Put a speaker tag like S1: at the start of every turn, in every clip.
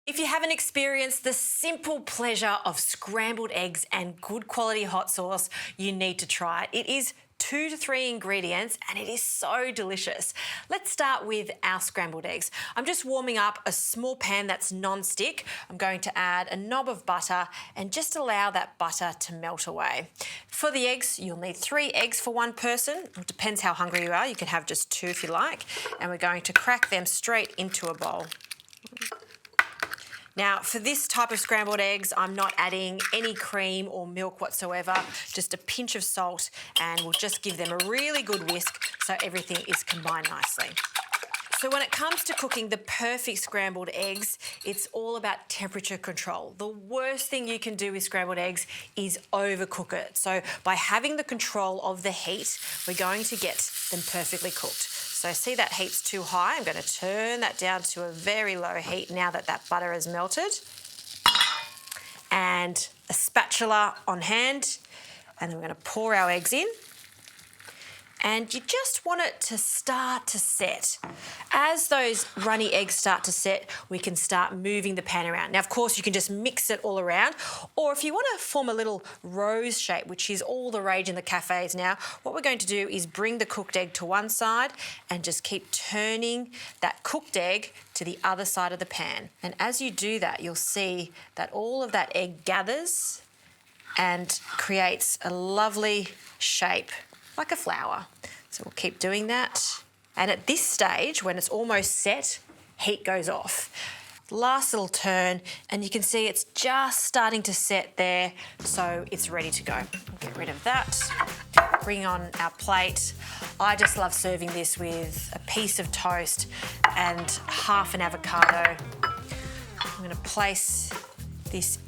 S1: If you haven't experienced the simple pleasure of scrambled eggs and good quality hot sauce, you need to try it. It is 2 to 3 ingredients and it is so delicious. Let's start with our scrambled eggs. I'm just warming up a small pan that's non-stick. I'm going to add a knob of butter and just allow that butter to melt away. For the eggs, you'll need 3 eggs for one person. It depends how hungry you are. You can have just 2 if you like. And we're going to crack them straight into a bowl. Now, for this type of scrambled eggs, I'm not adding any cream or milk whatsoever, just a pinch of salt, and we'll just give them a really good whisk so everything is combined nicely. So when it comes to cooking the perfect scrambled eggs, it's all about temperature control. The worst thing you can do with scrambled eggs is overcook it. So by having the control of the heat, we're going to get them perfectly cooked. So see that heat's too high. I'm going to turn that down to a very low heat now that that butter has melted. And a spatula on hand. And then we're going to pour our eggs in. And you just want it to start to set. As those runny eggs start to set, we can start moving the pan around. Now, of course, you can just mix it all around, or if you want to form a little rose shape, which is all the rage in the cafes now, what we're going to do is bring the cooked egg to one side and just keep turning that cooked egg to the other side of the pan. And as you do that, you'll see that all of that egg gathers and creates a lovely shape, like a flower. So we'll keep doing that. And at this stage, when it's almost set, heat goes off. Last little turn, and you can see it's just starting to set there, so it's ready to go. We'll get rid of that. Bring on our plate. I just love serving this with a piece of toast and half an avocado. I'm gonna place this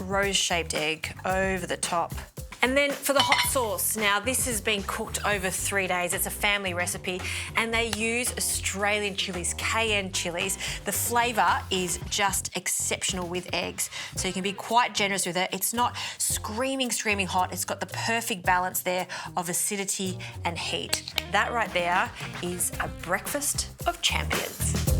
S1: rose-shaped egg over the top. And then for the hot sauce, now this has been cooked over 3 days. It's a family recipe and they use Australian chilies, cayenne chilies. The flavour is just exceptional with eggs. So you can be quite generous with it. It's not screaming hot. It's got the perfect balance there of acidity and heat. That right there is a breakfast of champions.